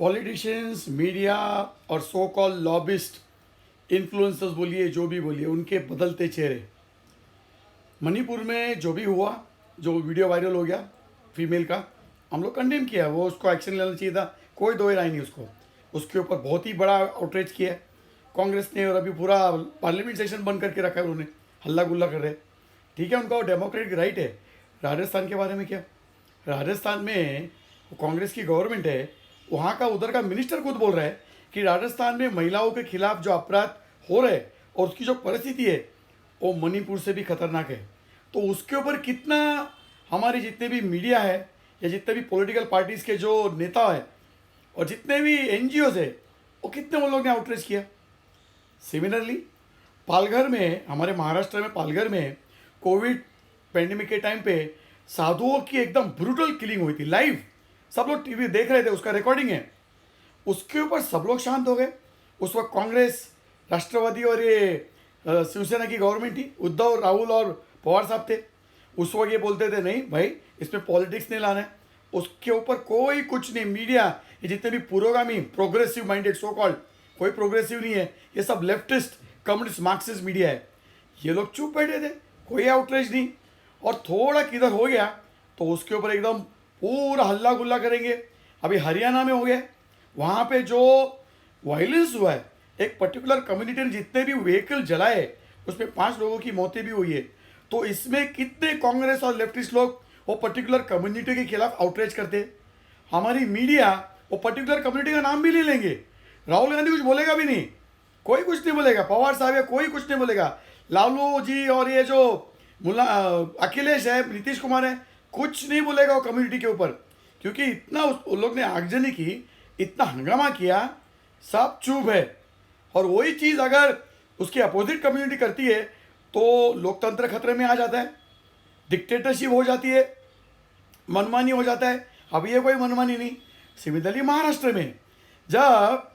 Politicians, media और सो call lobbyist, influencers बोलिए, जो भी बोलिए, उनके बदलते चेहरे। मणिपुर में जो भी हुआ, जो वीडियो वायरल हो गया फीमेल का, हम लोग कंडेम किया। वो उसको एक्शन लेना चाहिए था, कोई दो राय नहीं उसको। उसके ऊपर बहुत ही बड़ा आउटरीच किया है कांग्रेस ने, और अभी पूरा पार्लियामेंट सेशन बंद करके रखा है उन्होंने, हल्ला गुल्ला कर रहे। ठीक है, उनका डेमोक्रेटिक राइट है। राजस्थान के बारे में क्या? राजस्थान में कांग्रेस की गवर्नमेंट है, वहाँ का उधर का मिनिस्टर खुद बोल रहा है कि राजस्थान में महिलाओं के खिलाफ जो अपराध हो रहे हैं और उसकी जो परिस्थिति है वो मणिपुर से भी खतरनाक है। तो उसके ऊपर कितना हमारे जितने भी मीडिया है या जितने भी पॉलिटिकल पार्टीज़ के जो नेता है और जितने भी एनजीओज है, वो कितने वो लोग ने आउटरीच किया। सिमिलरली पालघर में, हमारे महाराष्ट्र में पालघर में कोविड पेंडेमिक के टाइम पे साधुओं की एकदम ब्रूटल किलिंग हुई थी लाइव। सब लोग टीवी देख रहे थे, उसका रिकॉर्डिंग है। उसके ऊपर सब लोग शांत हो गए। उस वक्त कांग्रेस, राष्ट्रवादी और ये शिवसेना की गवर्नमेंट थी, उद्धव, राहुल और पवार साहब थे। उस वक्त ये बोलते थे नहीं भाई, इसमें पॉलिटिक्स नहीं लाना है। उसके ऊपर कोई कुछ नहीं। मीडिया, ये जितने भी पुरोगामी, प्रोग्रेसिव माइंडेड सो कॉल्ड, कोई प्रोग्रेसिव नहीं है, ये सब लेफ्टिस्ट, कम्युनिस्ट, मार्क्सिस्ट मीडिया है। ये लोग चुप बैठे थे, कोई आउटरीच नहीं। और थोड़ा किधर हो गया तो उसके ऊपर एकदम पूरा हल्ला गुल्ला करेंगे। अभी हरियाणा में हो गया, वहाँ पे जो वायलेंस हुआ है, एक पर्टिकुलर कम्युनिटी ने जितने भी व्हीकल जलाए उसमें 5 लोगों की मौतें भी हुई है। तो इसमें कितने कांग्रेस और लेफ्टिस्ट लोग वो पर्टिकुलर कम्युनिटी के खिलाफ आउटरीच करते। हमारी मीडिया वो पर्टिकुलर कम्युनिटी का नाम भी ले लेंगे। राहुल गांधी कुछ बोलेगा भी नहीं, कोई कुछ नहीं बोलेगा। पवार साहब है, कोई कुछ नहीं बोलेगा। लालू जी और ये जो मुला अखिलेश है, नीतीश कुमार है, कुछ नहीं बोलेगा वो कम्युनिटी के ऊपर, क्योंकि इतना उन लोग ने आगजनी की, इतना हंगामा किया, सब चुप है। और वही चीज़ अगर उसकी अपोजिट कम्युनिटी करती है तो लोकतंत्र खतरे में आ जाता है, डिक्टेटरशिप हो जाती है, मनमानी हो जाता है। अब ये कोई मनमानी नहीं। सिमिलरली महाराष्ट्र में जब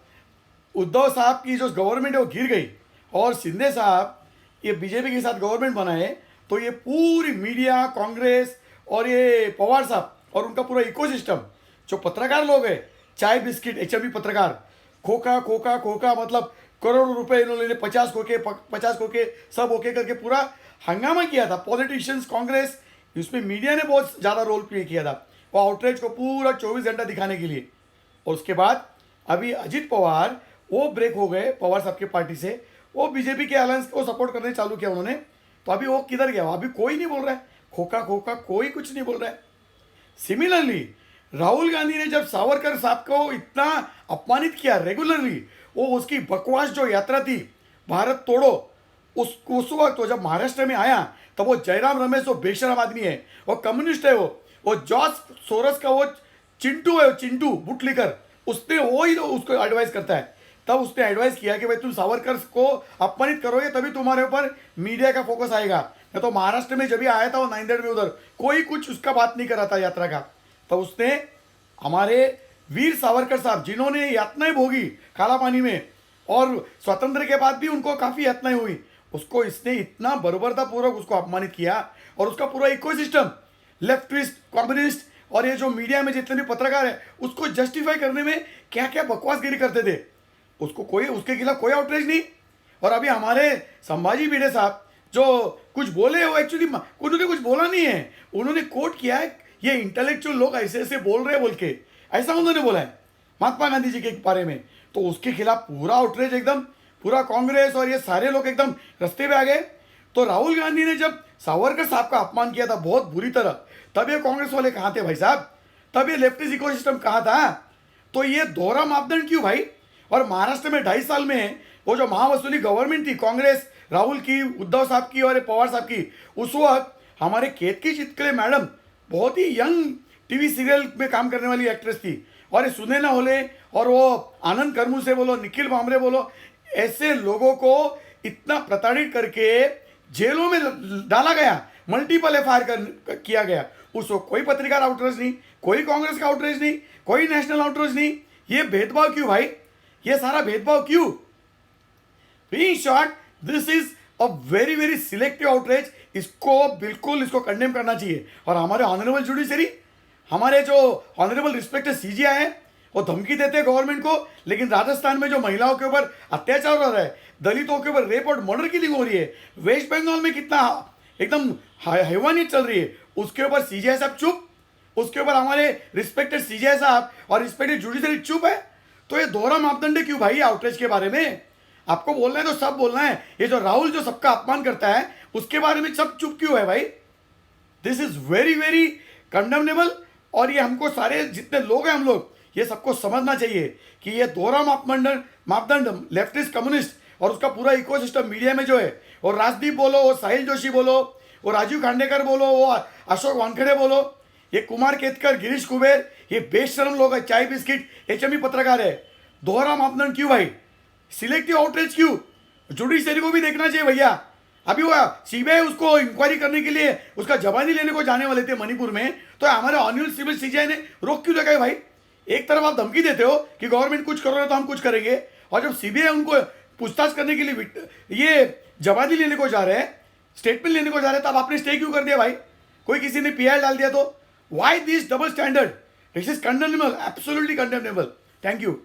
उद्धव साहब की जो गवर्नमेंट है वो गिर गई और शिंदे साहब ये बीजेपी के साथ गवर्नमेंट बनाए, तो ये पूरी मीडिया, कांग्रेस और ये पवार साहब और उनका पूरा इकोसिस्टम, जो पत्रकार लोग हैं, चाय बिस्किट एचएमबी पत्रकार, खोखा खोखा खोखा, मतलब करोड़ों रुपए इन्होंने 50 खोखे सब ओके करके पूरा हंगामा किया था। पॉलिटिशियंस, कांग्रेस, इसमें मीडिया ने बहुत ज़्यादा रोल प्ले किया था वो आउटरीच को पूरा 24 घंटा दिखाने के लिए। और उसके बाद अभी अजित पवार वो ब्रेक हो गए पवार साहब की पार्टी से, वो बीजेपी के अलायंस को सपोर्ट करने चालू किया उन्होंने। तो अभी वो किधर गया? अभी कोई नहीं बोल रहा है, खोखा खोखा, कोई कुछ नहीं बोल रहा है। सिमिलरली राहुल गांधी ने जब सावरकर साहब को इतना अपमानित किया रेगुलरली, वो उसकी बकवास जो यात्रा थी भारत तोड़ो, उस वक्त वो जब महाराष्ट्र में आया तब वो जयराम रमेश, वो बेशरम आदमी है, वो कम्युनिस्ट है, वो जॉर्ज सोरस का वो चिंटू है, वो चिंटू बुटलीकर, उसने वो ही तो उसको एडवाइस करता है। तब उसने एडवाइस किया कि भाई तुम सावरकर को अपमानित करोगे तभी तुम्हारे ऊपर मीडिया का फोकस आएगा। नहीं तो महाराष्ट्र में जब भी आया था वो नांदेड़ में, उधर कोई कुछ उसका बात नहीं कर रहा था यात्रा का। तब उसने हमारे वीर सावरकर साहब, जिन्होंने यातनाएं भोगी काला पानी में और स्वतंत्र के बाद भी उनको काफ़ी यातनाएं हुई, उसको इसने इतना बर्बरतापूर्वक उसको अपमानित किया। और उसका पूरा इकोसिस्टम, लेफ्टिस्ट, कम्युनिस्ट और ये जो मीडिया में जितने भी पत्रकार है, उसको जस्टिफाई करने में क्या क्या बकवासगिरी करते थे, उसको कोई, उसके खिलाफ कोई आउटरीच नहीं। और अभी हमारे संभाजी भिडे साहब जो कुछ बोले, वो एक्चुअली उन्होंने कुछ बोला नहीं है, उन्होंने कोट किया है ये इंटेलेक्चुअल लोग ऐसे ऐसे बोल रहे हैं बोल के, ऐसा उन्होंने बोला है महात्मा गांधी जी के बारे में। तो उसके खिलाफ पूरा आउटरीच, एकदम पूरा कांग्रेस और ये सारे लोग एकदम रास्ते पे आ गए। तो राहुल गांधी ने जब सावरकर साहब का अपमान किया था बहुत बुरी तरह, तब ये कांग्रेस वाले कहाँ थे भाई साहब? तब ये लेफ्टिस्ट इकोसिस्टम कहाँ था? तो ये दोहरा मापदंड क्यों भाई? और महाराष्ट्र में 2.5 साल में वो जो महावसूली गवर्नमेंट थी, कांग्रेस, राहुल की, उद्धव साहब की और पवार साहब की, उस वक्त हमारे केतकी चितकले मैडम बहुत ही यंग टीवी सीरियल में काम करने वाली एक्ट्रेस थी, और ये सुनैना होले और वो आनंद कर्मू से बोलो, निखिल भामरे बोलो, ऐसे लोगों को इतना प्रताड़ित करके जेलों में डाला गया, मल्टीपल एफआईआर किया गया। उसको कोई पत्रकार आउटरीच नहीं, कोई कांग्रेस का आउटरीच नहीं, कोई नेशनल आउटरीच नहीं। ये भेदभाव क्यों भाई? ये सारा भेदभाव क्यों? In short, this is a very very selective outreach. इसको बिल्कुल इसको कंडेम करना चाहिए। और हमारे ऑनरेबल जुडिशरी, हमारे जो ऑनरेबल रिस्पेक्टेड सीजीआई है वो धमकी देते हैं गवर्नमेंट को, लेकिन राजस्थान में जो महिलाओं के ऊपर अत्याचार हो रहा है, दलितों के ऊपर रेप और मर्डर किलिंग हो रही है, वेस्ट बंगाल में कितना एकदम हैवानियत चल रही है, उसके ऊपर सीजीआई साहब चुप, उसके ऊपर हमारे रिस्पेक्टेड सीजीआई साहब और रिस्पेक्टेड जुडिशरी चुप है। तो ये दोहरा मापदंड क्यों भाई आउटरीच के बारे में? आपको बोलना है तो सब बोलना है। ये जो राहुल जो सबका अपमान करता है उसके बारे में सब चुप क्यों है भाई? This is very very condemnable. और ये हमको सारे जितने लोग हैं हम लोग ये सबको समझना चाहिए कि ये दोहरा मापदंड लेफ्टिस्ट कम्युनिस्ट और उसका पूरा इकोसिस्टम मीडिया में जो है, और राजदीप बोलो, वो साहिल जोशी बोलो, वो राजीव खांडेकर बोलो, वो अशोक वानखेड़े बोलो, ये कुमार केतकर, गिरीश कुबेर, ये बेशरम लोग है, चाय बिस्किट एचएमई पत्रकार है। दोहरा मापदंड क्यों भाई? सिलेक्टिव आउटरीच क्यों? जुडिशरी को भी देखना चाहिए भैया। अभी वो सीबीआई उसको इंक्वायरी करने के लिए उसका जवानी लेने को जाने वाले थे मणिपुर में, तो हमारे ऑनियल सिविल सीजीआई ने रोक क्यों लगाई भाई? एक तरफ आप धमकी देते हो कि गवर्नमेंट कुछ करोगे तो हम कुछ करेंगे, और जब सीबीआई उनको पूछताछ करने के लिए ये जवानी लेने को जा रहे हैं, स्टेटमेंट लेने को जा रहे हैं, तब आपने स्टे क्यों कर दिया भाई? कोई किसी ने पीआई डाल दिया तो? Why this double standard? This is condemnable, absolutely condemnable. Thank you.